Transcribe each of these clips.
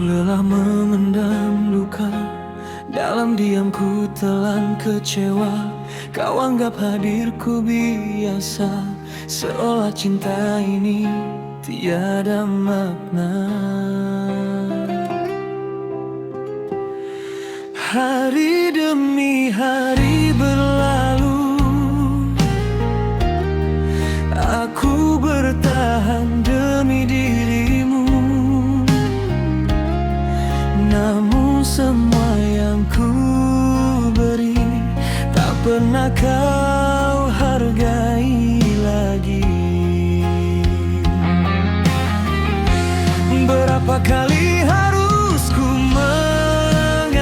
lelah memendam luka, dalam diamku telan kecewa. Kau anggap hadirku biasa, seolah cinta ini tiada makna. Hari demi hari berlalu, aku bertahan demi dirimu. Namun semua yang ku beri tak pernah kau hargai lagi. Berapa kali harus ku mengalah,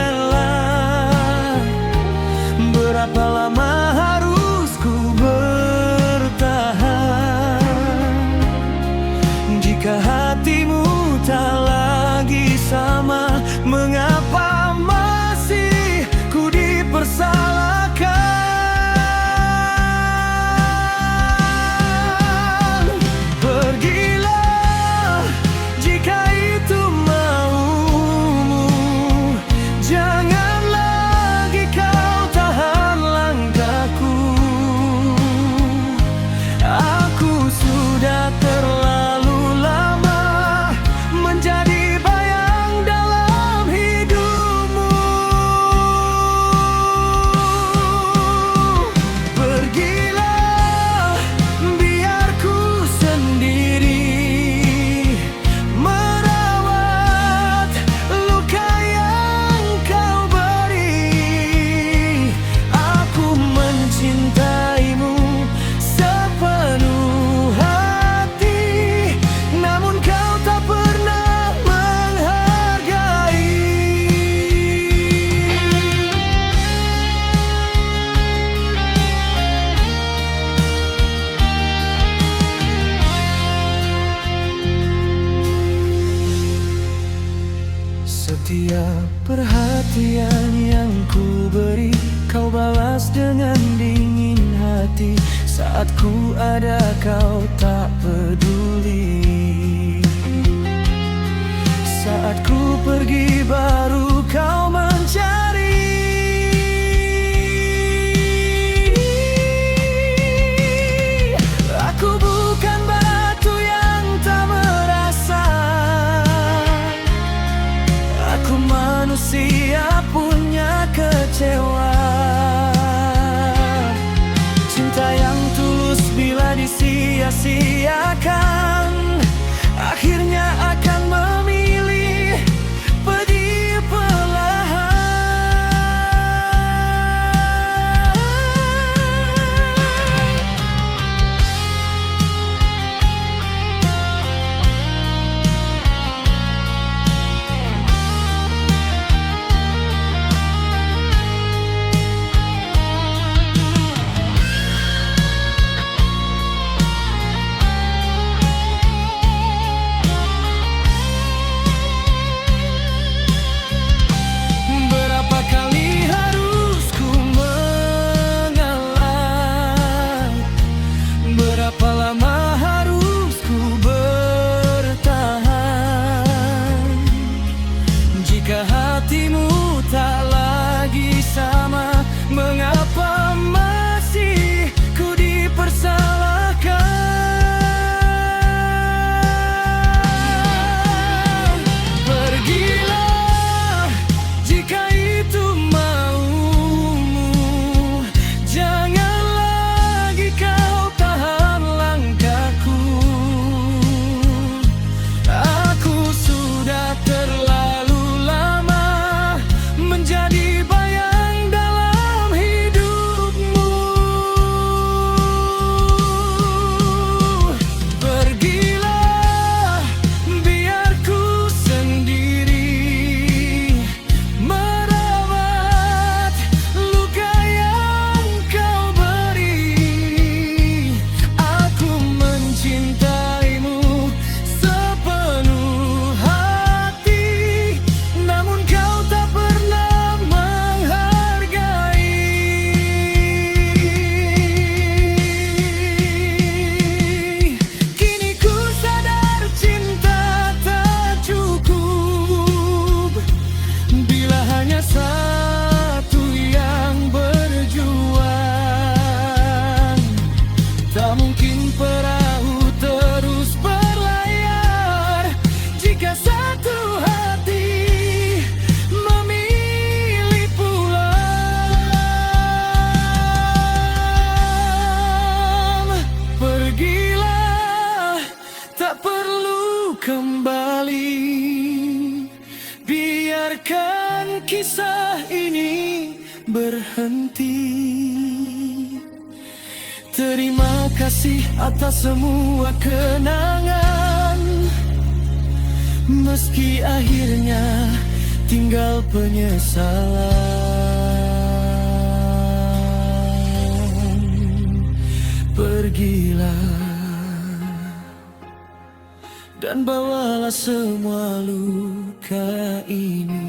berapa lama harus ku bertahan. Jika hatimu tak lagi sama, mengapa masih ku dipersalahkan? Pergilah jika itu maumu, jangan lagi kau tahan langkahku. Aku sudah terlalu lama menjadi bayang dalam hidupmu. Pergilah, biar ku sendiri merawat luka yang kau beri. Aku mencintaimu sepenuh hati, namun kau tak pernah menghargai. Setiap perhatian yang ku beri, kau balas dengan dingin hati. Saat ku ada kau tak peduli, saat ku pergi baru kau mencari. Aku bukan batu yang tak merasa, aku manusia punya kecewa. Cinta yang tulus bila disia-siakan, akhirnya akan memilih pergi perlahan. berhenti. Terima kasih atas semua kenangan, meski akhirnya tinggal penyesalan. Pergilah dan bawalah semua luka ini.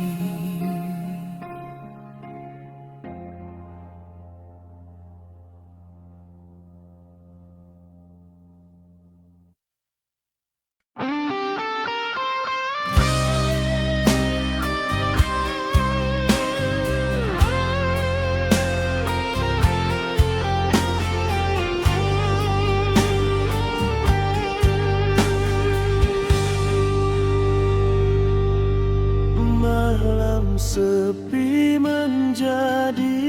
Malam sepi menjadi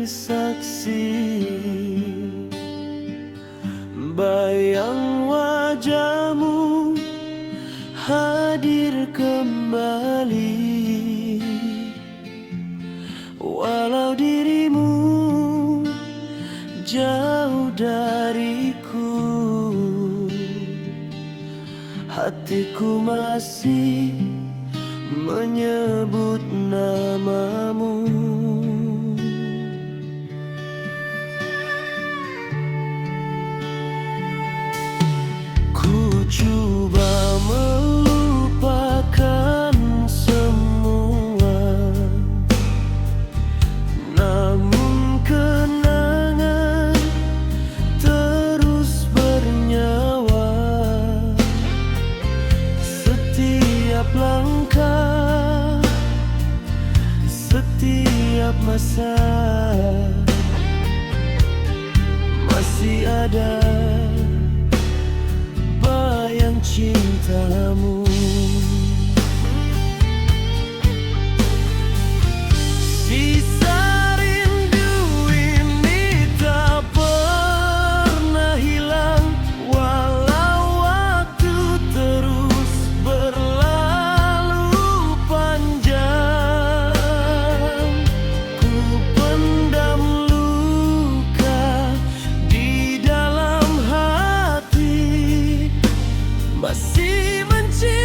saksi, bayang wajahmu hadir kembali. Walau dirimu jauh dariku, hatiku masih menyebut namamu. Ku coba melupakan semua, namun kenangan terus bernyawa. Setiap langkah, setiap masa, masih ada bayang cintamu. Sisa rindu ini tak pernah hilang, walau waktu terus berlalu panjang. Ku pendam luka di dalam hati, masih mencintai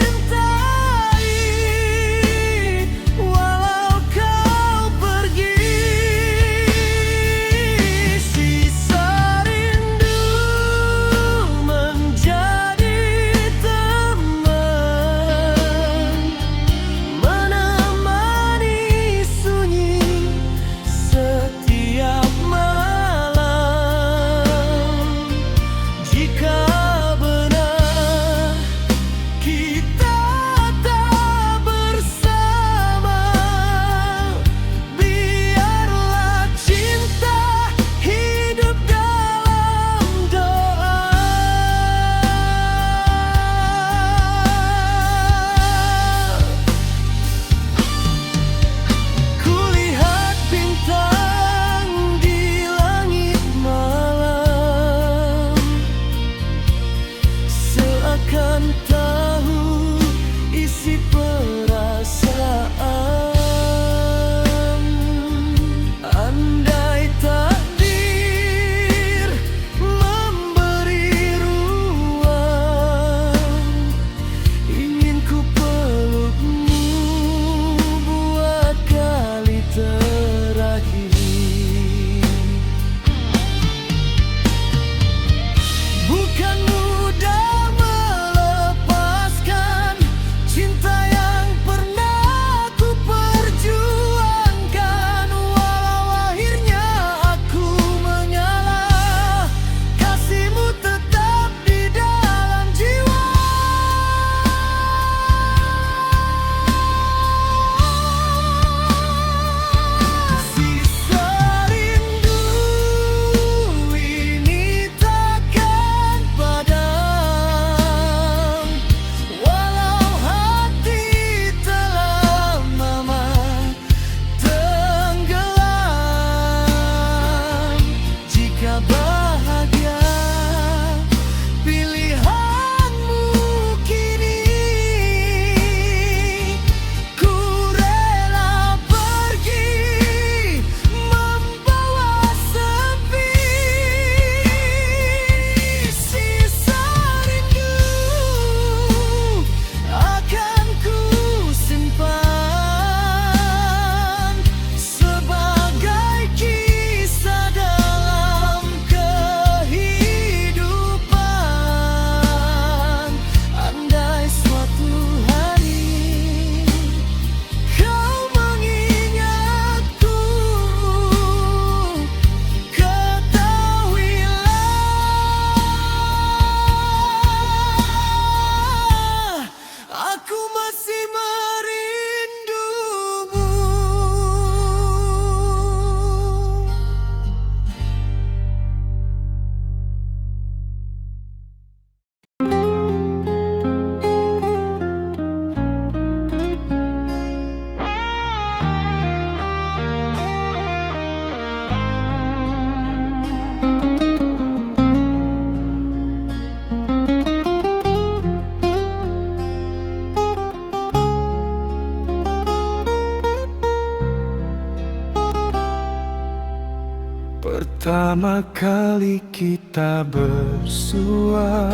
Pertama kali kita bersua,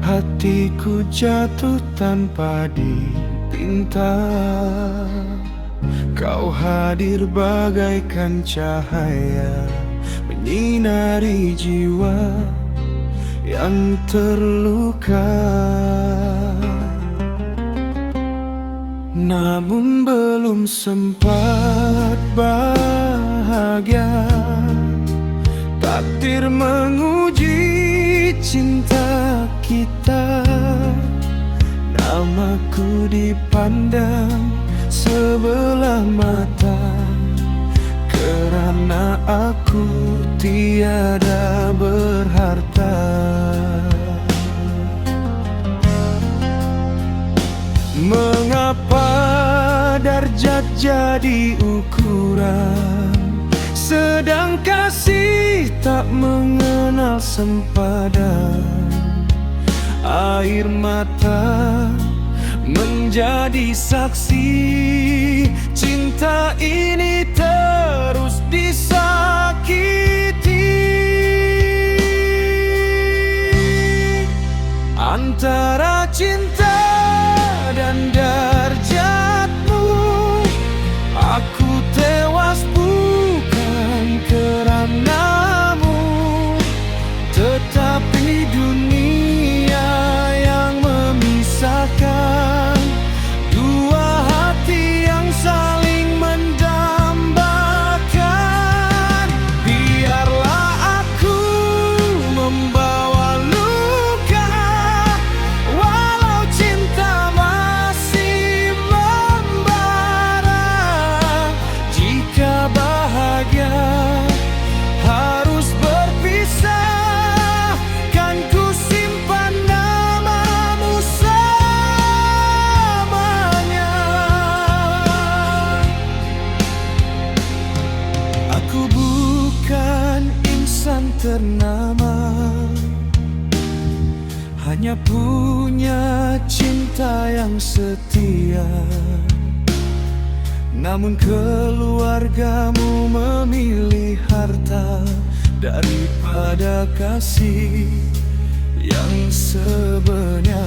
hatiku jatuh tanpa dipinta. Kau hadir bagaikan cahaya, menyinari jiwa yang terluka. Namun belum sempat bahagia, takdir menguji cinta kita. Namaku dipandang sebelah mata, karena aku tiada berharta. Mengapa darjat jadi ukuran, sedang kasih tak mengenal sempadan? Air mata menjadi saksi, cinta ini terus disakiti. Antara cinta dan darjatmu, aku tewas bukan keranamu, tetapi dunia yang memisahkan dua hati yang saling mendambakan. Biarlah aku membawa luka, walau cinta masih membara. Jika bahagia harus berpisah, kan ku simpan namamu selamanya. Aku bukan insan ternama, hanya punya cinta yang setia. Namun keluargamu memilih harta daripada kasih yang sebenarnya.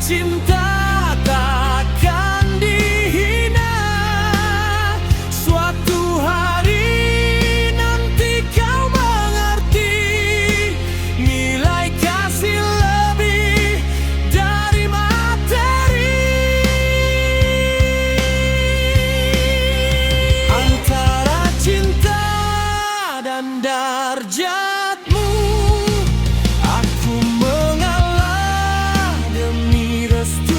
Cinta takkan dihina, suatu hari nanti kau mengerti nilai kasih lebih dari materi. Antara cinta dan darjatmu, aku mengalah demi restu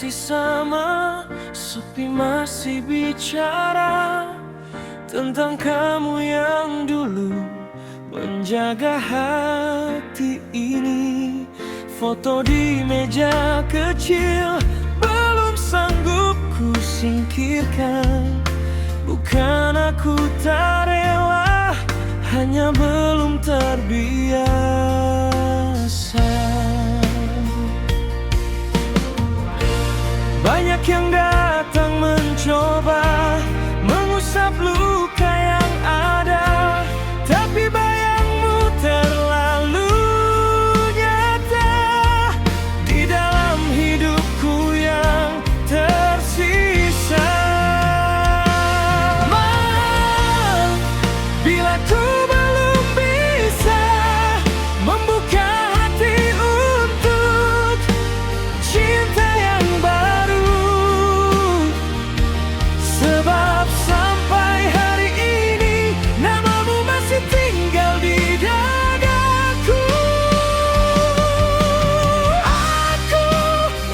masih sama, sepi masih bicara tentang kamu yang dulu menjaga hati ini. Foto di meja kecil belum sanggup ku singkirkan. Bukan aku tak rela, hanya belum terbiasa. Banyak yang datang mencoba mengusap luka yang ada, tapi bayangmu terlalu nyata di dalam hidupku yang tersisa. Bila ku belum bisa membuka hati untuk cinta yang baru, sebab sampai hari ini namamu masih tinggal di dadaku. Aku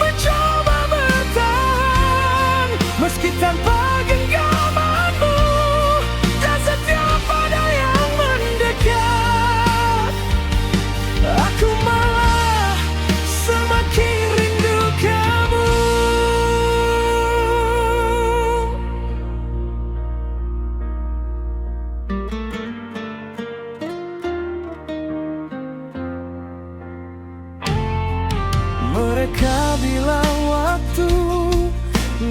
mencoba bertahan meski tanpa genggamanmu, dan setiap ada yang mendekat, aku malah semakin rindu kamu. Mereka bilang waktu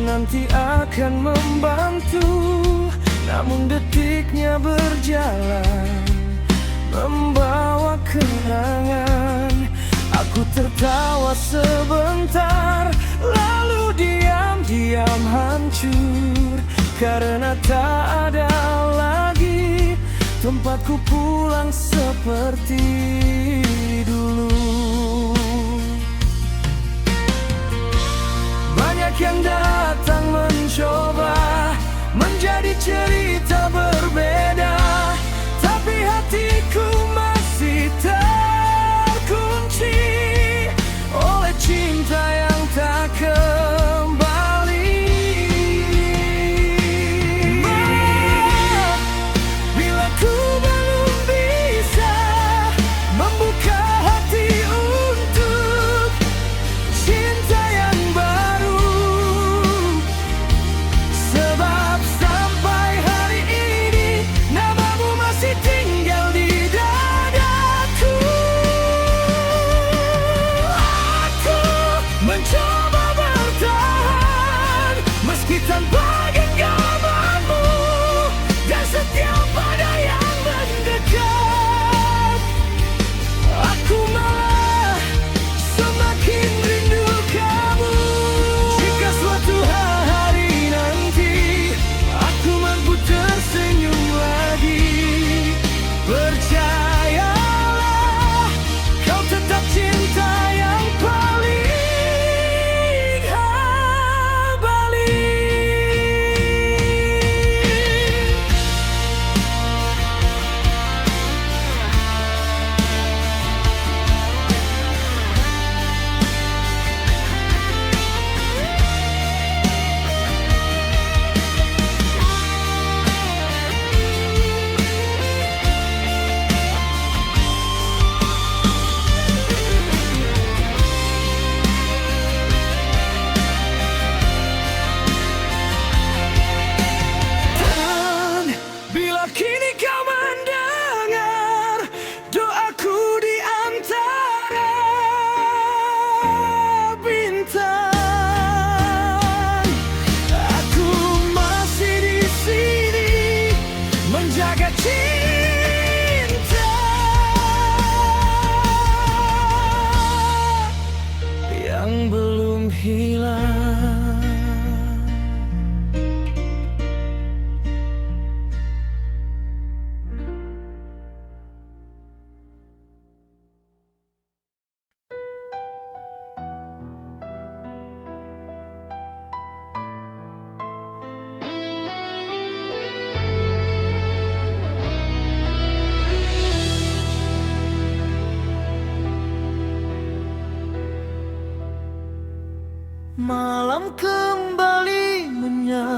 nanti akan membantu, namun detiknya berjalan membawa kenangan. Aku tertawa sebentar, lalu diam-diam hancur, karena tak ada lagi tempatku pulang seperti dulu. Banyak yang datang mencoba menjadi cerita berbeda, tapi hatiku masih terkunci oleh cinta yang tak kembali. Bila ku belum bisa membuka hati untuk cinta yang baru,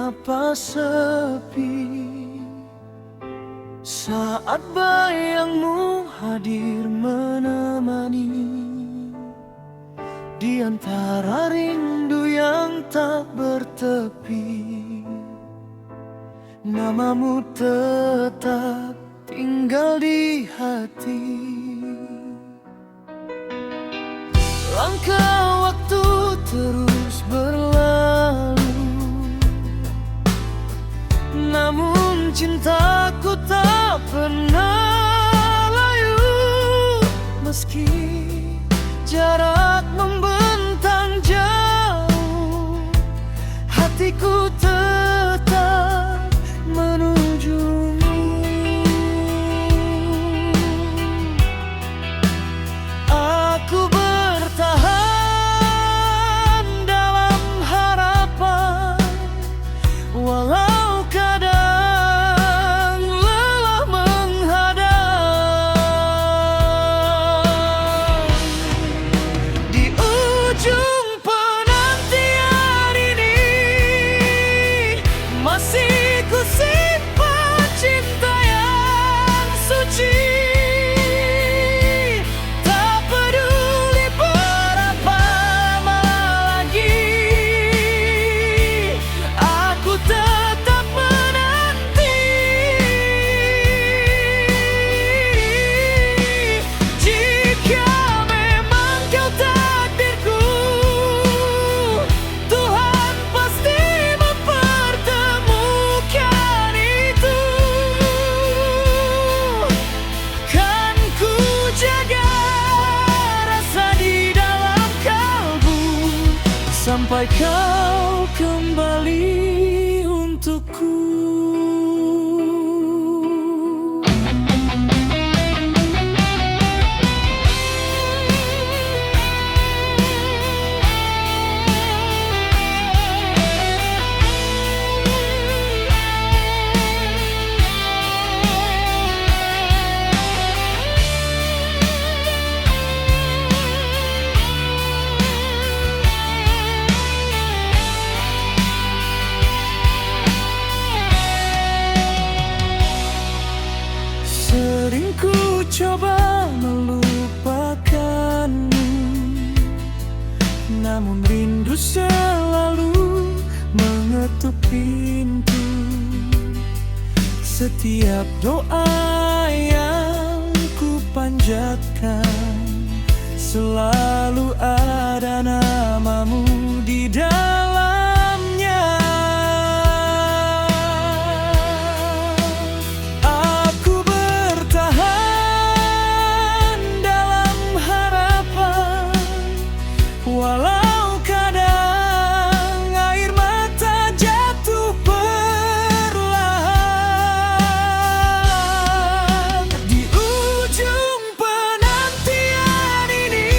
mengapa sepi saat bayangmu hadir menemani di antara rindu yang tak bertepi. Namamu tetap tinggal di hati. Langkah waktu terus berlalu, namun cintaku tak pernah layu. Meski jarak membentang jauh, hatiku tetap menujumu. Aku bertahan dalam harapan, walau kadang lelah menghadang. Di ujung penantian ini masih ku simpan cinta yang suci. Tak peduli berapa lama lagi, aku tetap menanti. Jika memang kau takdirku, Tuhan pasti mempertemukan itu. Kan ku jaga rasa di dalam kalbu sampai kau kembali untukku. Sering ku coba melupakanmu, namun rindu selalu mengetuk pintu. Setiap doa yang ku panjatkan, selalu ada namamu di dalamnya. Aku bertahan dalam harapan, walau kadang air mata jatuh perlahan. Di ujung penantian ini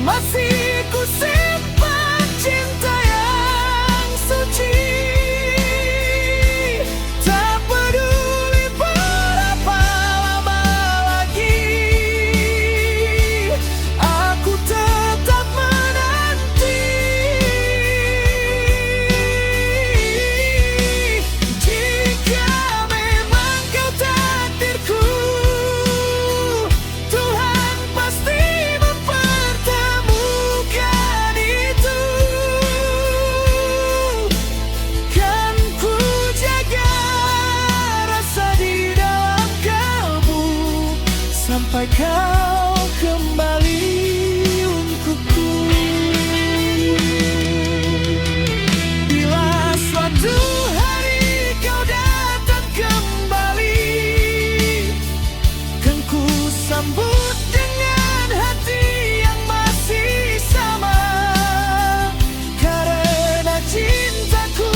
masih ku simpan cinta yang suci. Tak peduli berapa lama lagi, aku tetap menanti. Jika memang kau takdirku, Tuhan pasti mempertemukan itu. Kan ku jaga rasa di dalam kalbu sampai kau kembali untukku. Bila suatu hari kau datang kembali, kan ku sambut dengan hati yang masih sama. Karena cintaku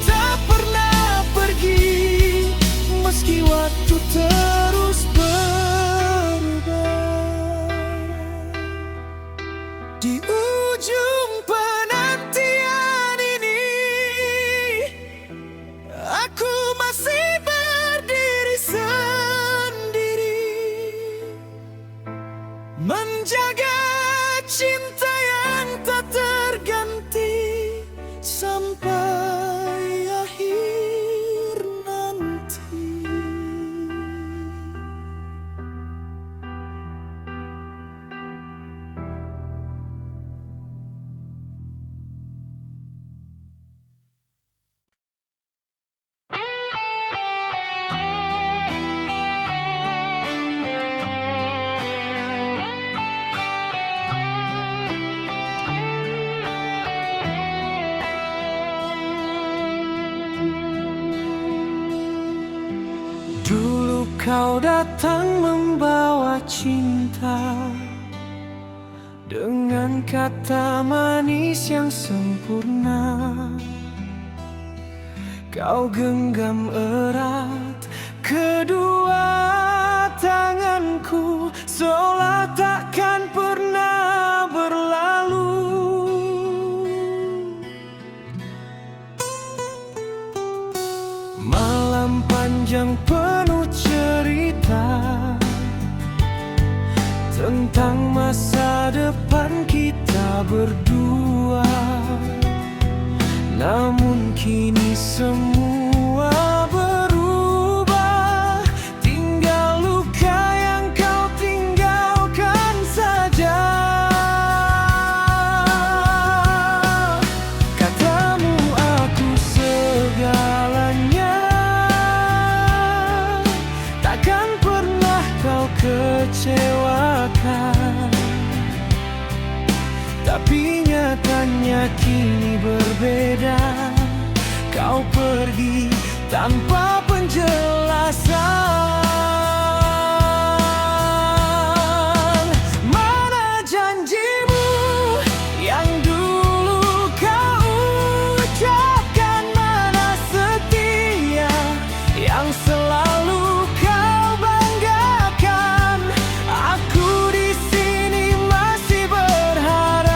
tak pernah pergi, meski waktu terus berubah. sampai akhir nanti. Dulu kau datang membawa cinta dengan kata manis yang sempurna. Kau genggam erat kedua tanganku, seolah takkan pernah berlalu. Malam panjang penuh cerita tentang masa depan kita berdua. Namun kini semua berubah, tinggal luka yang kau tinggalkan saja. Katamu aku segalanya, takkan pernah kau kecewakan. Tapi nyatanya kini berbeda, kau pergi tanpa penjelasan. Mana janjimu yang dulu kau ucapkan? Mana setia yang selalu kau banggakan? Aku di sini masih berharap,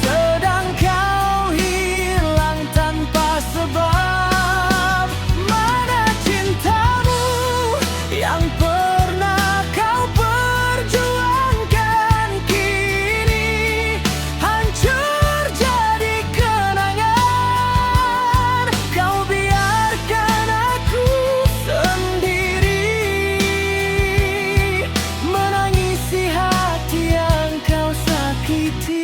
sedang kau hilang tanpa sebab. Mana cintamu yang pernah kau perjuangkan, kini hancur jadi kenangan. Kau biarkan aku sendiri menangisi hati yang kau sakiti.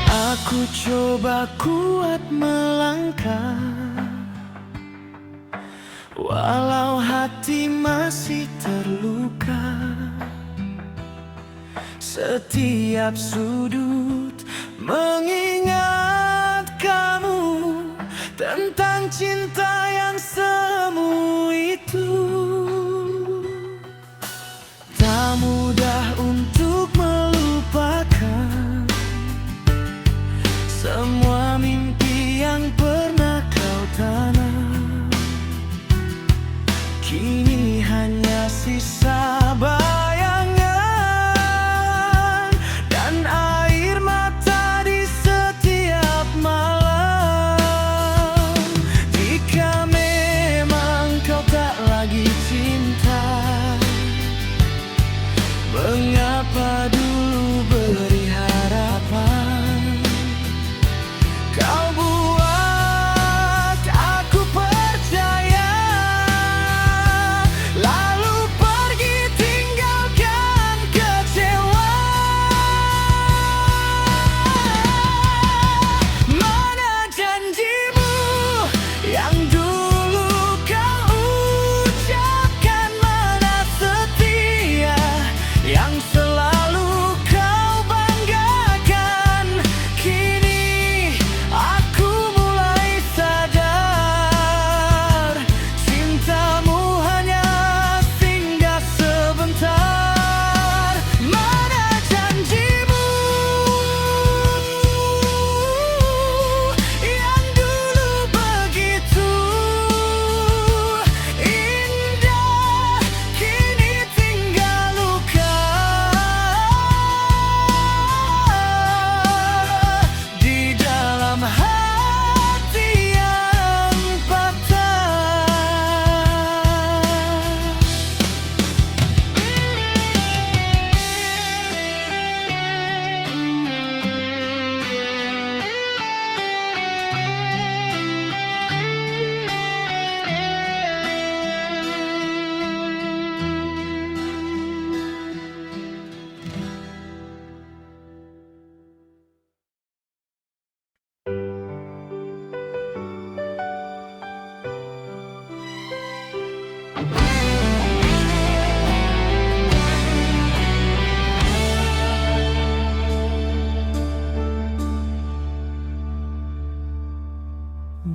Aku coba kuat melangkah, walau hati masih terluka. Setiap sudut mengingat kamu, tentang cinta yang semu itu. Tak mudah untuk melupakan semua mimpi yang pernah kau tanam. Kini hanya sisa bayangan dan air mata di setiap malam. Jika memang kau tak lagi cinta,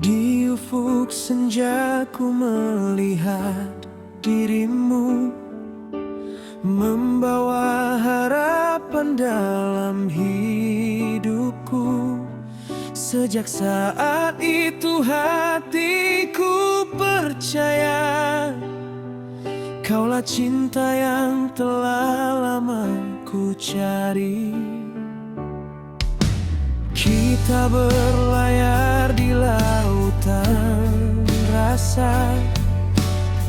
Di ufuk senja ku melihat dirimu, membawa harapan dalam hidupku. Sejak saat itu hatiku percaya, kaulah cinta yang telah lama ku cari. Kita berlayar di lautan rasa,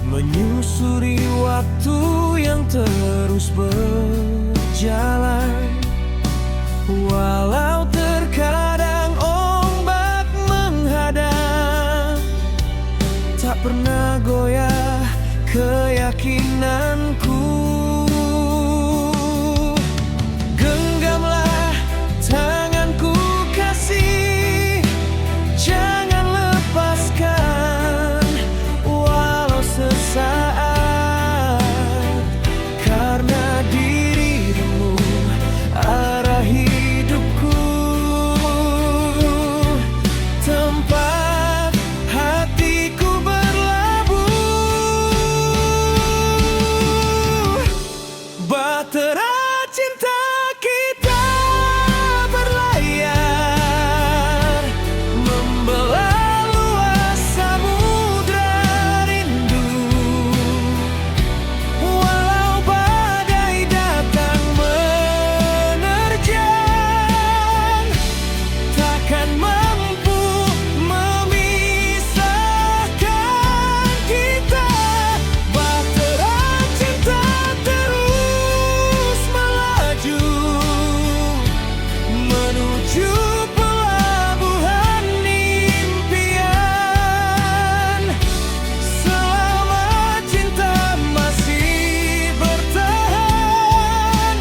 menyusuri waktu yang terus berjalan. Walau terkadang ombak menghadang, tak pernah goyah keyakinanku. Genggamlah tanganku kasih, jangan lepaskan walau sesaat, karena dirimu arah hidupku, tempat hatiku berlabuh. Bahtera cinta kita berlayar, membelah luas samudra rindu. Walau badai datang menerjang, takkan mampu memisahkan kita. Bahtera cinta terus melaju, menuju pelabuhan impian. Selama cinta masih bertahan,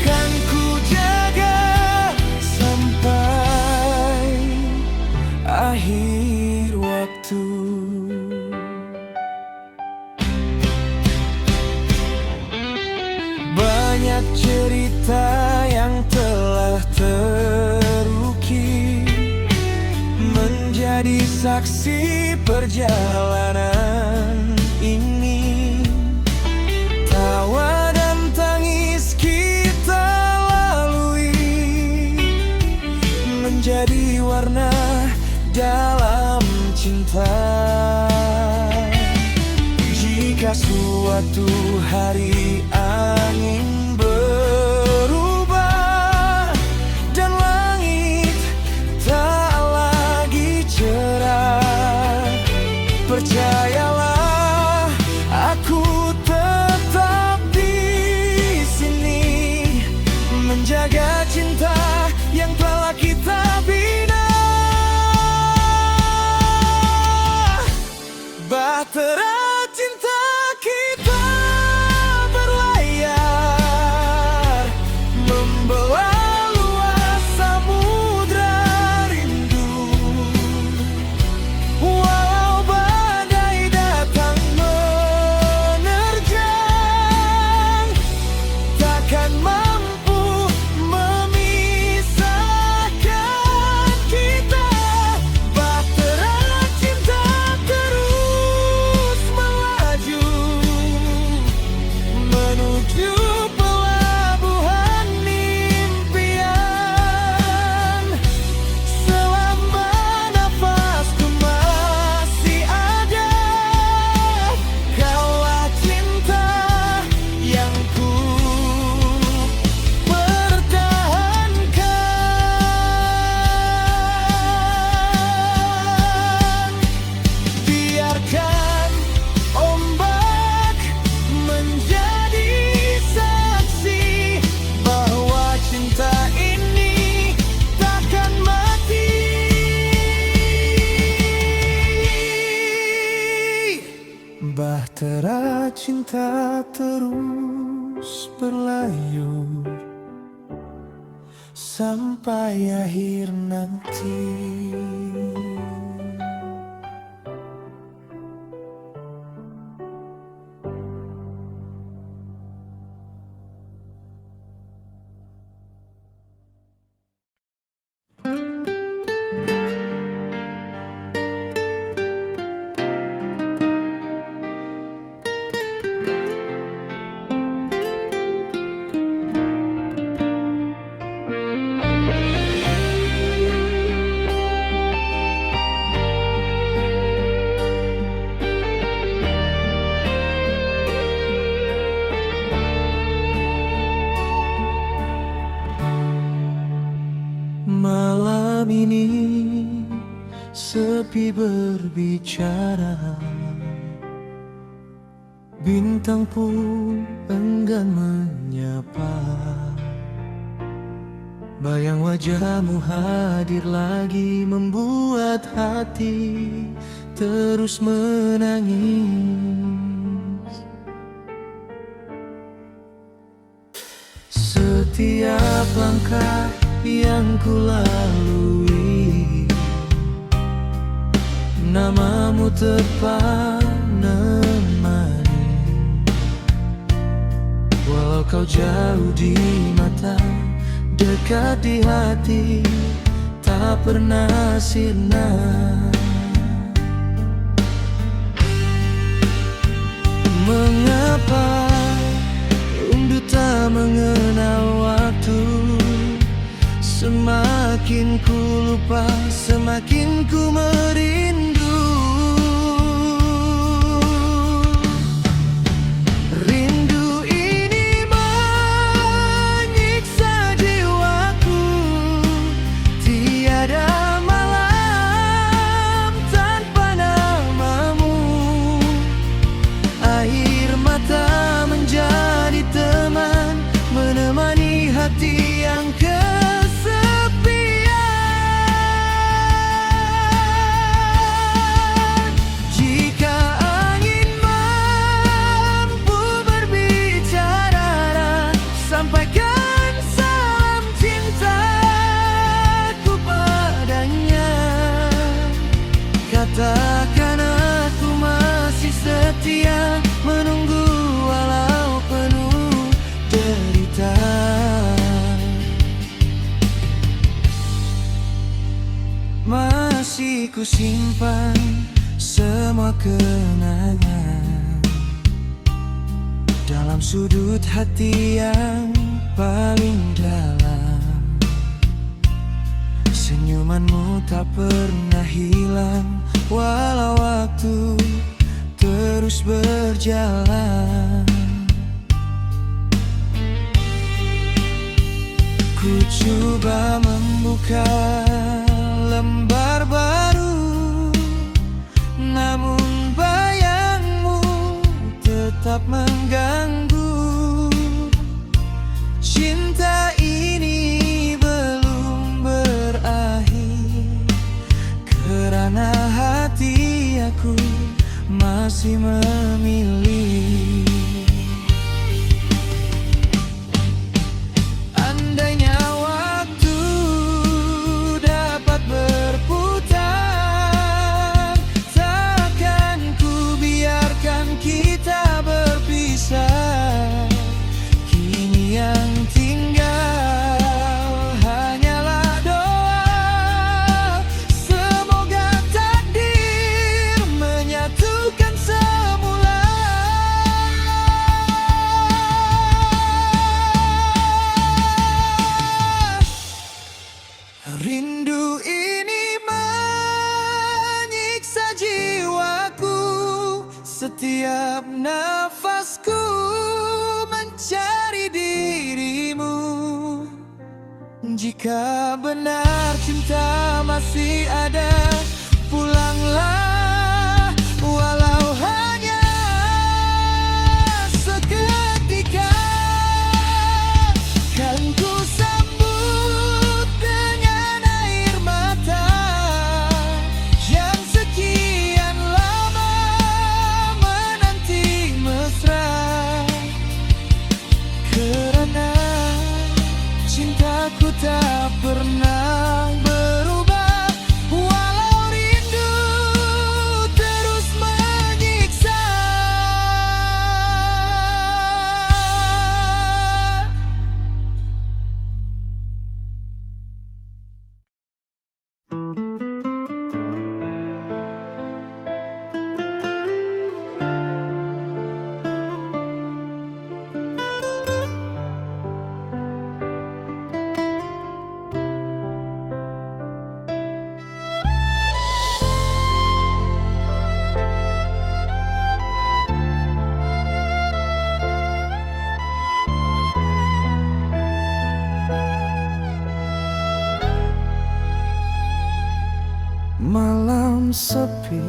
kan ku jaga sampai akhir waktu. Banyak cerita yang telah terukir, menjadi saksi perjalanan ini. Tawa dan tangis kita lalui, menjadi warna dalam cinta. Jika suatu hari angin berubah dan langit tak lagi cerah, percayalah aku tetap di sini, menjaga cinta yang telah kita bina. Bahtera cinta kita berlayar, membelah luas samudra rindu. Walau badai datang menerjang, takkan mampu memisahkan kita. Bahtera cinta terus melaju, menuju pelabuhan impian. Selama nafasku masih ada, kaulah cinta yang ku pertahankan. Biarkan ombak menjadi saksi bahwa cinta ini takkan mati. Bahtera cinta terus berlayar sampai akhir nanti. sepi berbicara, bintang pun enggan menyapa. Bayang wajahmu hadir lagi membuat hati terus menangis. Setiap langkah yang ku lalui, namamu terpanemani. Walau kau jauh di mata, dekat di hati, tak pernah sirna. Mengapa rindu tak mengenal waktu? Semakin ku lupa, semakin ku merindu. Rindu ini menyiksa jiwaku, tiada malam tanpa namamu. Air mata menjadi teman, menemani hati yang katakan aku masih setia menunggu walau penuh derita. Masih ku simpan semua kenangan dalam sudut hati yang paling dalam. Senyumanmu tak pernah hilang, walau waktu terus berjalan. Ku coba membuka lembar baru, namun bayangmu tetap mengganggu. Cinta ini belum berakhir, karena hati aku masih memilih. Andainya waktu dapat berputar, takkan ku biarkan kita berpisah. Kini yang tinggal hanyalah doa, semoga takdir menyatukan semula. Rindu ini menyiksa jiwaku, setiap nafasku mencari dirimu. Jika benar cinta masih ada, pulanglah walau hanya seketika. Kan ku sambut dengan air mata yang sekian lama menanti mesra. Karena cintaku tak pernah berubah, walau namun sepi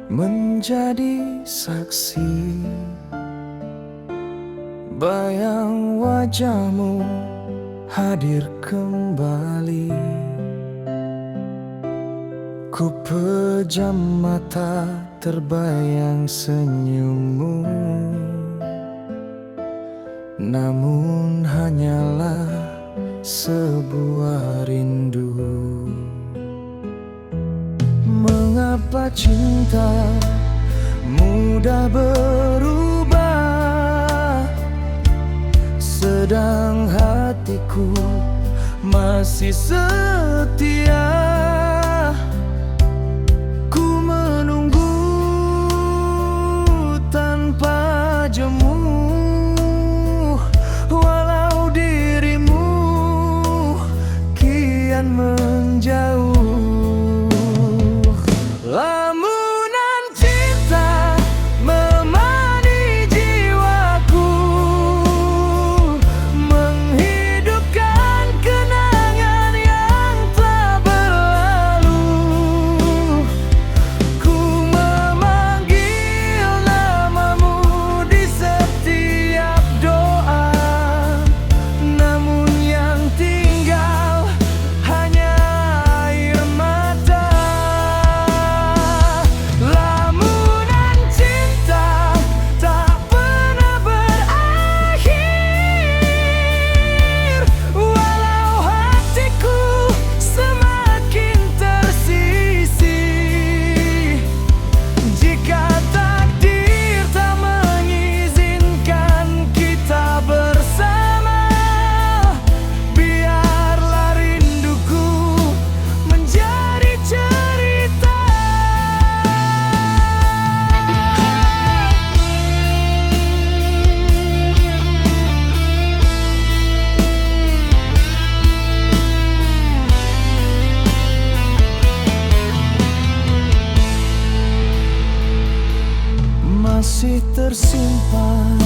menjadi saksi. Bayang wajahmu hadir kembali. Ku pejam mata, terbayang senyummu, namun hanyalah sebuah rindu. Mengapa cinta mudah berubah, sedang hatiku masih setia. Ku menunggu tanpa jemu, walau dirimu kian menjauh. Lamunan cinta memani jiwaku, menghidupkan kenangan yang telah berlalu. Ku memanggil namamu di setiap doa, namun yang tinggal hanya air mata. Lamunan cinta tak pernah berakhir, walau hatiku semakin tersisih. Jika takdir tak mengizinkan kita bersama, biarlah rinduku menjadi cerita. Masih tersimpan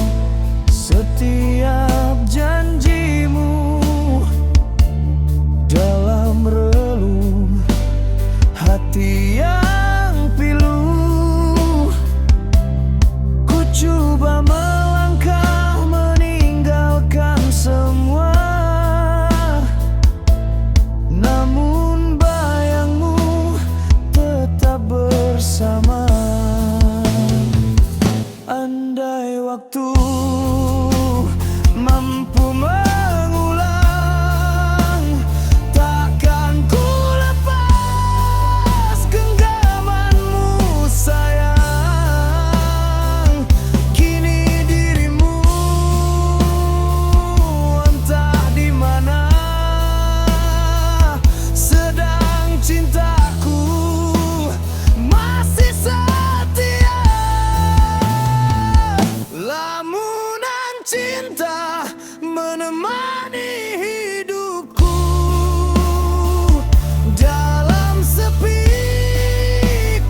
setiap janjimu dalam relung hati yang pilu. Ku coba melangkah meninggalkan semua, namun bayangmu tetap bersama. Andai waktu mampu mengulang, takkan ku lepas genggamanmu sayang. Kini dirimu entah di mana, sedang cintaku masih setia. Lamunan cinta menemani hidupku, dalam sepi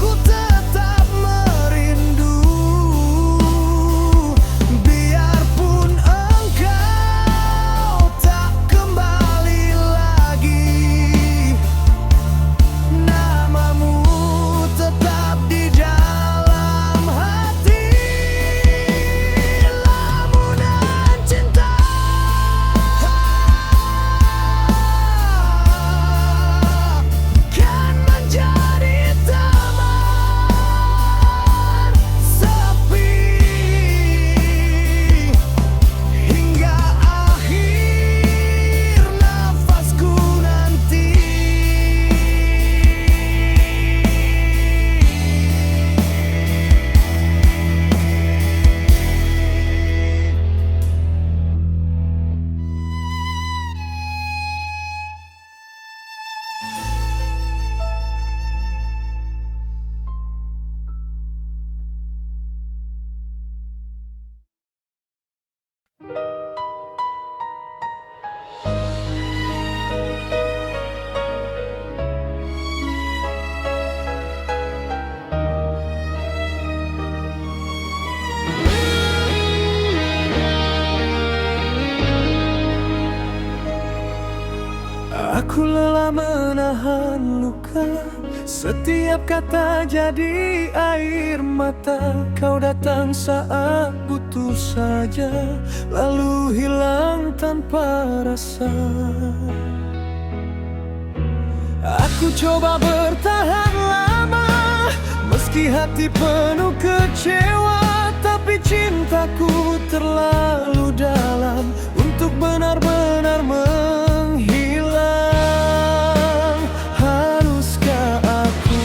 ku tetap merindu. Biarpun engkau tak kembali lagi, namamu tetap di dalam hati. Lamunan cinta kan menjadi teman sepi hingga akhir nafasku nanti. Aku lelah menahan luka Setiap kata jadi air mata. Kau datang saat butuh saja, lalu hilang tanpa rasa. Aku coba bertahan lama, meski hati penuh kecewa. Tapi cintaku terlalu dalam untuk benar-benar menghilang. Haruskah aku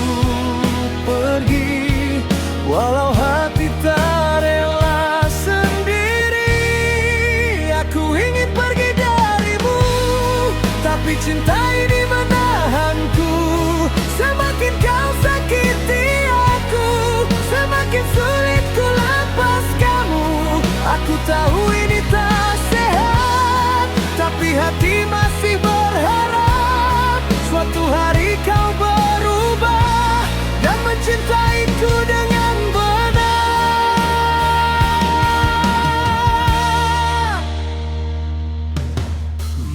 pergi, walau hati tak rela sendiri? Aku ingin pergi darimu, tapi cinta ini menahanku. Semakin kau sakiti aku, semakin sulit ku lepas kamu. Aku tahu ini tak sehat, tapi hati masih berharap suatu hari kau berubah dan mencintaiku dengan benar.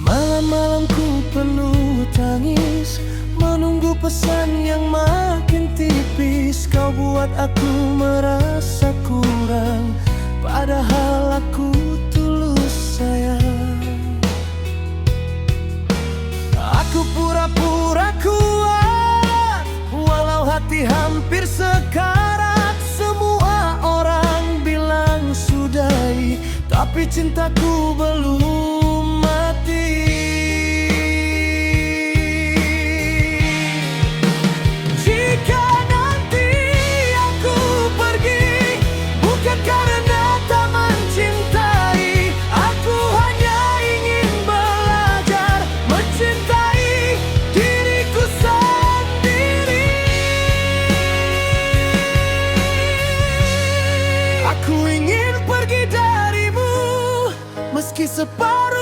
Malam-malamku penuh tangis, menunggu pesan yang makin tipis. Kau buat aku merasa kurang, padahal aku tulus sayang. Aku pura-pura kuat, walau hati hampir sekarat. Semua orang bilang sudahi, tapi cintaku belum mati. Jika nanti aku pergi, bukan karena tak mencintai, aku hanya ingin belajar mencintai diriku sendiri. Aku ingin pergi darimu, meski separuh